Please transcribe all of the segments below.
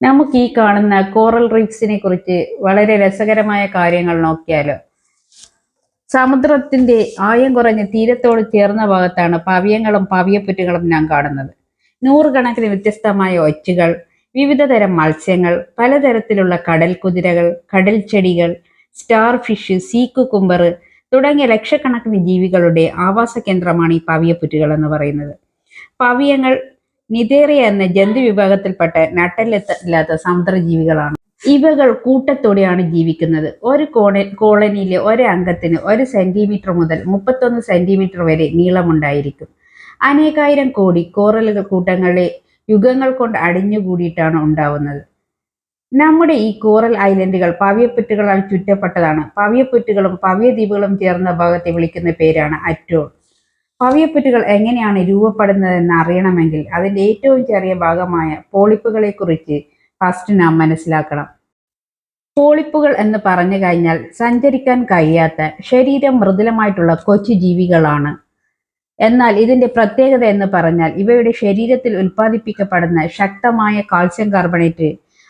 നമുക്ക് ഈ കാണുന്ന കോറൽ റീഫ്സിനെ കുറിച്ച് വളരെ രസകരമായ കാര്യങ്ങൾ നോക്കിയാലോ. സമുദ്രത്തിന്റെ ആയം കുറഞ്ഞ തീരത്തോട് ചേർന്ന ഭാഗത്താണ് പവിയങ്ങളും പവിയപ്പുറ്റുകളും നാം കാണുന്നത്. നൂറുകണക്കിന് വ്യത്യസ്തമായ ഒച്ചുകൾ, വിവിധ തരം മത്സ്യങ്ങൾ, പലതരത്തിലുള്ള കടൽ കുതിരകൾ, കടൽ ചെടികൾ, സ്റ്റാർ ഫിഷ്, സീ കുക്കുംബർ തുടങ്ങിയ ലക്ഷക്കണക്കിന് ജീവികളുടെ ആവാസ കേന്ദ്രമാണ് ഈ പവിയപ്പുറ്റുകൾ എന്ന് പറയുന്നത്. പവിയങ്ങൾ നിതേറിയ എന്ന ജന്തു വിഭാഗത്തിൽപ്പെട്ട നട്ടെല്ലില്ലാത്ത സമുദ്രജീവികളാണ്. ഇവകൾ കൂട്ടത്തോടെയാണ് ജീവിക്കുന്നത്. ഒരു കോളനിയിലെ ഒരംഗത്തിന് 1 സെന്റിമീറ്റർ മുതൽ 31 സെന്റിമീറ്റർ വരെ നീളമുണ്ടായിരിക്കും. അനേകായിരം കോടി കോറലുകൾ കൂട്ടങ്ങളെ യുഗങ്ങൾ കൊണ്ട് അടിഞ്ഞുകൂടിയിട്ടാണ് ഉണ്ടാവുന്നത്. നമ്മുടെ ഈ കോറൽ ഐലൻഡുകൾ പവിയപ്പുറ്റുകളാൽ ചുറ്റപ്പെട്ടതാണ്. പവിയപ്പുറ്റുകളും പവിയദ്വീപുകളും ചേർന്ന ഭാഗത്തെ വിളിക്കുന്ന പേരാണ് അറ്റോൾ. പവിയപ്പുറ്റുകൾ എങ്ങനെയാണ് രൂപപ്പെടുന്നതെന്ന് അറിയണമെങ്കിൽ അതിൻ്റെ ഏറ്റവും ചെറിയ ഭാഗമായ പോളിപ്പുകളെ കുറിച്ച് ഫസ്റ്റ് നാം മനസ്സിലാക്കണം. പോളിപ്പുകൾ എന്ന് പറഞ്ഞു കഴിഞ്ഞാൽ സഞ്ചരിക്കാൻ കഴിയാത്ത, ശരീരം മൃദുലമായിട്ടുള്ള കൊച്ചു ജീവികളാണ്. എന്നാൽ ഇതിന്റെ പ്രത്യേകത എന്ന് പറഞ്ഞാൽ ഇവയുടെ ശരീരത്തിൽ ഉൽപ്പാദിപ്പിക്കപ്പെടുന്ന ശക്തമായ കാൽസ്യം കാർബണേറ്റ്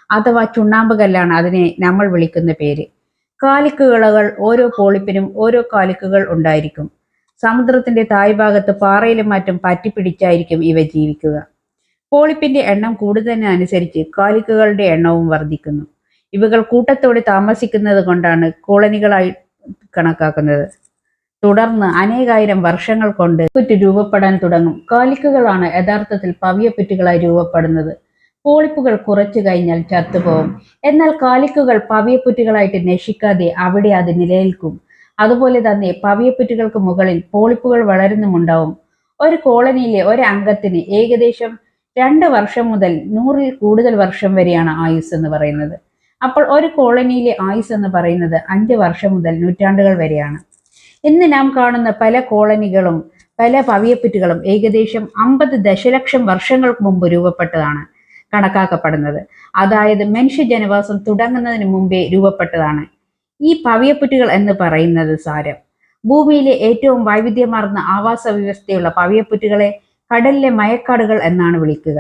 അഥവാ ചുണ്ണാമ്പ് കല്ലാണ് അതിനെ നമ്മൾ വിളിക്കുന്ന പേര്. കാലിക്കുകൾ, ഓരോ പോളിപ്പിനും ഓരോ കാലിക്കുകൾ ഉണ്ടായിരിക്കും. സമുദ്രത്തിന്റെ താഴ്ഭാഗത്ത് പാറയിലും മറ്റും പറ്റിപ്പിടിച്ചായിരിക്കും ഇവ ജീവിക്കുക. പോളിപ്പിന്റെ എണ്ണം കൂടുന്നതിനനുസരിച്ച് കാലിക്കുകളുടെ എണ്ണവും വർദ്ധിക്കുന്നു. ഇവകൾ കൂട്ടത്തോടെ താമസിക്കുന്നത് കൊണ്ടാണ് കോളനികളായി കണക്കാക്കുന്നത്. തുടർന്ന് അനേകായിരം വർഷങ്ങൾ കൊണ്ട് പുറ്റ് രൂപപ്പെടാൻ തുടങ്ങും. കാലിക്കുകളാണ് യഥാർത്ഥത്തിൽ പവിയപ്പുറ്റുകളായി രൂപപ്പെടുന്നത്. പോളിപ്പുകൾ കുറച്ചു കഴിഞ്ഞാൽ ചത്തുപോകും. എന്നാൽ കാലിക്കുകൾ പവിയപ്പുറ്റുകളായിട്ട് നശിക്കാതെ അവിടെ അത് നിലനിൽക്കും. അതുപോലെ തന്നെ പവിയപ്പുറ്റുകൾക്ക് മുകളിൽ പോളിപ്പുകൾ വളരുന്നുമുണ്ടാവും. ഒരു കോളനിയിലെ ഒരംഗത്തിന് ഏകദേശം 2 വർഷം മുതൽ 100-ൽ കൂടുതൽ വർഷം വരെയാണ് ആയുസ് എന്ന് പറയുന്നത്. അപ്പോൾ ഒരു കോളനിയിലെ ആയുസ് എന്ന് പറയുന്നത് 5 വർഷം മുതൽ നൂറ്റാണ്ടുകൾ വരെയാണ്. ഇന്ന് നാം കാണുന്ന പല കോളനികളും പല പവിയപ്പുറ്റുകളും ഏകദേശം 50 ദശലക്ഷം വർഷങ്ങൾക്ക് മുമ്പ് രൂപപ്പെട്ടതാണ് കണക്കാക്കപ്പെടുന്നത്. അതായത് മനുഷ്യ ജനവാസം തുടങ്ങുന്നതിന് മുമ്പേ രൂപപ്പെട്ടതാണ് ഈ പവിയപ്പുറ്റുകൾ എന്ന് പറയുന്നത് സാരം. ഭൂമിയിലെ ഏറ്റവും വൈവിധ്യമാർന്ന ആവാസ വ്യവസ്ഥയുള്ള പവിയപ്പുറ്റുകളെ കടലിലെ മയക്കാടുകൾ എന്നാണ് വിളിക്കുക.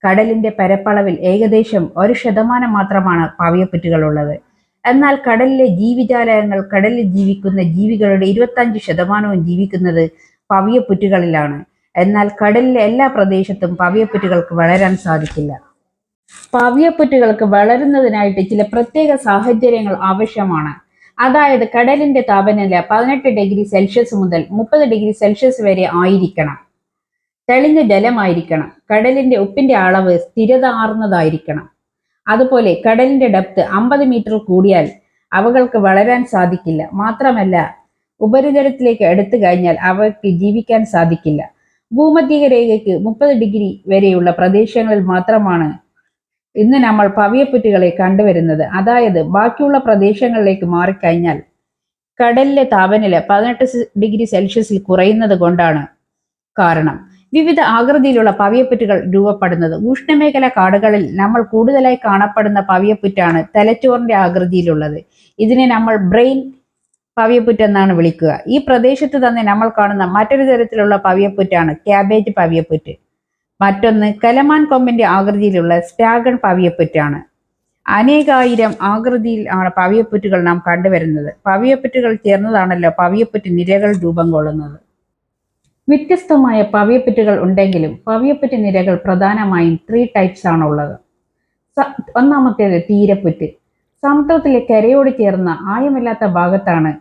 കടലിന്റെ പരപ്പളവിൽ ഏകദേശം 1% മാത്രമാണ് പവിയപ്പുറ്റുകൾ ഉള്ളത്. എന്നാൽ കടലിലെ ജീവിജാലകങ്ങൾ, കടലിൽ ജീവിക്കുന്ന ജീവികളുടെ 25% ജീവിക്കുന്നത് പവിയപ്പുറ്റുകളിലാണ്. എന്നാൽ കടലിലെ എല്ലാ പ്രദേശത്തും പവിയപ്പുറ്റുകൾക്ക് വളരാൻ സാധിക്കില്ല. പവിയപ്പുറ്റുകൾക്ക് വളരുന്നതിനായിട്ട് ചില പ്രത്യേക സാഹചര്യങ്ങൾ ആവശ്യമാണ്. അതായത് കടലിന്റെ താപനില 18 ഡിഗ്രി സെൽഷ്യസ് മുതൽ 30 ഡിഗ്രി സെൽഷ്യസ് വരെ ആയിരിക്കണം. തെളിഞ്ഞ ജലമായിരിക്കണം. കടലിന്റെ ഉപ്പിന്റെ അളവ് സ്ഥിരതാർന്നതായിരിക്കണം. അതുപോലെ കടലിന്റെ ഡെപ്ത് 50 മീറ്റർ കൂടിയാൽ അവകൾക്ക് വളരാൻ സാധിക്കില്ല. മാത്രമല്ല ഉപരിതലത്തിലേക്ക് എടുത്തു കഴിഞ്ഞാൽ അവയ്ക്ക് ജീവിക്കാൻ സാധിക്കില്ല. ഭൂമധ്യ രേഖയ്ക്ക് 30 ഡിഗ്രി വരെയുള്ള പ്രദേശങ്ങളിൽ മാത്രമാണ് ഇന്ന് നമ്മൾ പവിയപ്പുറ്റുകളെ കണ്ടുവരുന്നത്. അതായത് ബാക്കിയുള്ള പ്രദേശങ്ങളിലേക്ക് മാറിക്കഴിഞ്ഞാൽ കടലിലെ താപനില 18 ഡിഗ്രി സെൽഷ്യസിൽ കുറയുന്നത് കൊണ്ടാണ് കാരണം. വിവിധ ആകൃതിയിലുള്ള പവിയപ്പുറ്റുകൾ രൂപപ്പെടുന്നത്. ഉഷ്ണമേഖല കാടുകളിൽ നമ്മൾ കൂടുതലായി കാണപ്പെടുന്ന പവിയപ്പുറ്റാണ് തലച്ചോറിന്റെ ആകൃതിയിലുള്ളത്. ഇതിനെ നമ്മൾ ബ്രെയിൻ പവിയപ്പുറ്റ് എന്നാണ് വിളിക്കുക. ഈ പ്രദേശത്ത് തന്നെ നമ്മൾ കാണുന്ന മറ്റൊരു തരത്തിലുള്ള പവിയപ്പുറ്റാണ് ക്യാബേജ് പവിയപ്പുറ്റ്. മറ്റൊന്ന് കലമാൻ കൊമ്പിന്റെ ആകൃതിയിലുള്ള സ്റ്റാഗൺ പവിയപ്പുറ്റാണ്. അനേകായിരം ആകൃതിയിൽ ആണ് പവിയപ്പുറ്റുകൾ നാം കണ്ടുവരുന്നത്. പവിയപ്പുറ്റുകൾ ചേർന്നതാണല്ലോ പവിയപ്പുറ്റ് നിരകൾ രൂപം കൊള്ളുന്നത്. വ്യത്യസ്തമായ പവിയപ്പുറ്റുകൾ ഉണ്ടെങ്കിലും പവിയപ്പുറ്റ് നിരകൾ പ്രധാനമായും 3 ടൈപ്സ് ആണ് ഉള്ളത്. ഒന്നാമത്തേത് തീരപ്പുറ്റ്. സമുദ്രത്തിലെ കരയോട് ചേർന്ന ആയമില്ലാത്ത ഭാഗത്താണ്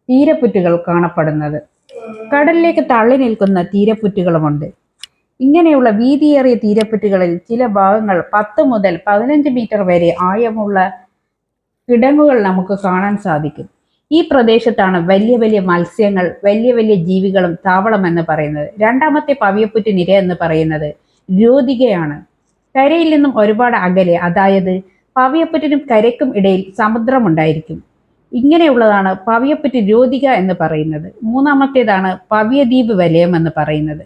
തീരപ്പുറ്റുകൾ കാണപ്പെടുന്നത്. കടലിലേക്ക് തള്ളി നിൽക്കുന്ന തീരപ്പുറ്റുകളുമുണ്ട്. ഇങ്ങനെയുള്ള വീതിയേറിയ തീരപ്പുറ്റുകളിൽ ചില ഭാഗങ്ങൾ 10 മുതൽ 15 മീറ്റർ വരെ ആയമുള്ള കിടങ്ങുകൾ നമുക്ക് കാണാൻ സാധിക്കും. ഈ പ്രദേശത്താണ് വലിയ വലിയ മത്സ്യങ്ങൾ, വലിയ വലിയ ജീവികളും താവളം എന്ന് പറയുന്നത്. രണ്ടാമത്തെ പവിയപ്പുറ്റ് നിര എന്ന് പറയുന്നത് രോധികയാണ്. കരയിൽ നിന്നും ഒരുപാട് അകലെ, അതായത് പവിയപ്പുറ്റിനും കരയ്ക്കും ഇടയിൽ സമുദ്രമുണ്ടായിരിക്കും. ഇങ്ങനെയുള്ളതാണ് പവിയപ്പുറ്റ് രോധിക എന്ന് പറയുന്നത്. മൂന്നാമത്തേതാണ് പവിയദ്വീപ് വലയം എന്ന് പറയുന്നത്.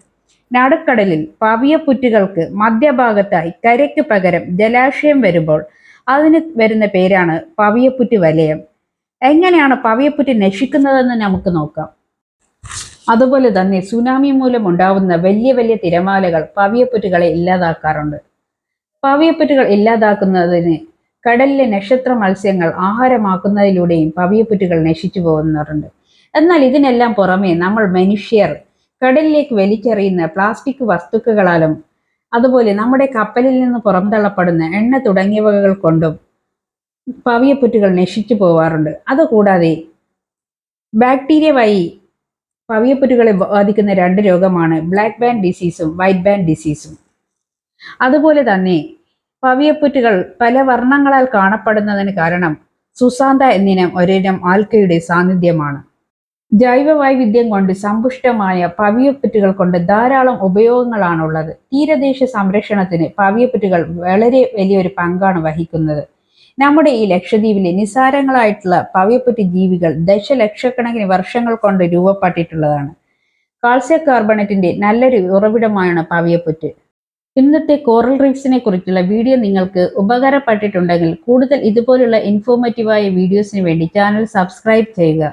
നടുക്കടലിൽ പവിയപ്പുറ്റുകൾക്ക് മധ്യഭാഗത്തായി കരയ്ക്ക് പകരം ജലാശയം വരുമ്പോൾ അതിന് വരുന്ന പേരാണ് പവിയപ്പുറ്റ് വലയം. എങ്ങനെയാണ് പവിയപ്പുറ്റ് നശിക്കുന്നതെന്ന് നമുക്ക് നോക്കാം. അതുപോലെ തന്നെ സുനാമി മൂലം ഉണ്ടാവുന്ന വലിയ വലിയ തിരമാലകൾ പവിയപ്പുറ്റുകളെ ഇല്ലാതാക്കാറുണ്ട്. പവിയപ്പുറ്റുകൾ ഇല്ലാതാക്കുന്നതിന് കടലിലെ നക്ഷത്ര മത്സ്യങ്ങൾ ആഹാരമാക്കുന്നതിലൂടെയും പവിയപ്പുറ്റുകൾ നശിച്ചു പോകുന്നവരുണ്ട്. എന്നാൽ ഇതിനെല്ലാം പുറമെ നമ്മൾ മനുഷ്യർ കടലിലേക്ക് വലിച്ചെറിയുന്ന പ്ലാസ്റ്റിക് വസ്തുക്കളാലും അതുപോലെ നമ്മുടെ കപ്പലിൽ നിന്ന് പുറന്തള്ളപ്പെടുന്ന എണ്ണ തുടങ്ങിയവകൾ കൊണ്ടും പവിയപ്പുറ്റുകൾ നശിച്ചു പോവാറുണ്ട്. അതുകൂടാതെ ബാക്ടീരിയ വഴി പവിയപ്പുറ്റുകളെ ബാധിക്കുന്ന 2 രോഗമാണ് ബ്ലാക്ക് ബാൻഡ് ഡിസീസും വൈറ്റ് ബാൻഡ് ഡിസീസും. അതുപോലെ തന്നെ പവിയപ്പുറ്റുകൾ പല വർണ്ണങ്ങളാൽ കാണപ്പെടുന്നതിന് കാരണം സുസാന്ത എന്നിനം ഒരിനം ആൽക്കയുടെ സാന്നിധ്യമാണ്. ജൈവ വൈവിധ്യം കൊണ്ട് സമ്പുഷ്ടമായ പവിയപ്പുറ്റുകൾ കൊണ്ട് ധാരാളം ഉപയോഗങ്ങളാണുള്ളത്. തീരദേശ സംരക്ഷണത്തിന് പവിയപ്പുറ്റുകൾ വളരെ വലിയൊരു പങ്കാണ് വഹിക്കുന്നത്. നമ്മുടെ ഈ ലക്ഷദ്വീപിലെ നിസ്സാരങ്ങളായിട്ടുള്ള പവിയപ്പുറ്റ് ജീവികൾ ദശലക്ഷക്കണക്കിന് വർഷങ്ങൾ കൊണ്ട് രൂപപ്പെട്ടിട്ടുള്ളതാണ്. കാൽസ്യം കാർബണേറ്റിന്റെ നല്ലൊരു ഉറവിടമാണ് പവിയപ്പുറ്റ്. ഇന്നത്തെ കോറൽ റീഫ്സിനെ കുറിച്ചുള്ള വീഡിയോ നിങ്ങൾക്ക് ഉപകാരപ്പെട്ടിട്ടുണ്ടെങ്കിൽ കൂടുതൽ ഇതുപോലുള്ള ഇൻഫോർമേറ്റീവായ വീഡിയോസിന് വേണ്ടി ചാനൽ സബ്സ്ക്രൈബ് ചെയ്യുക.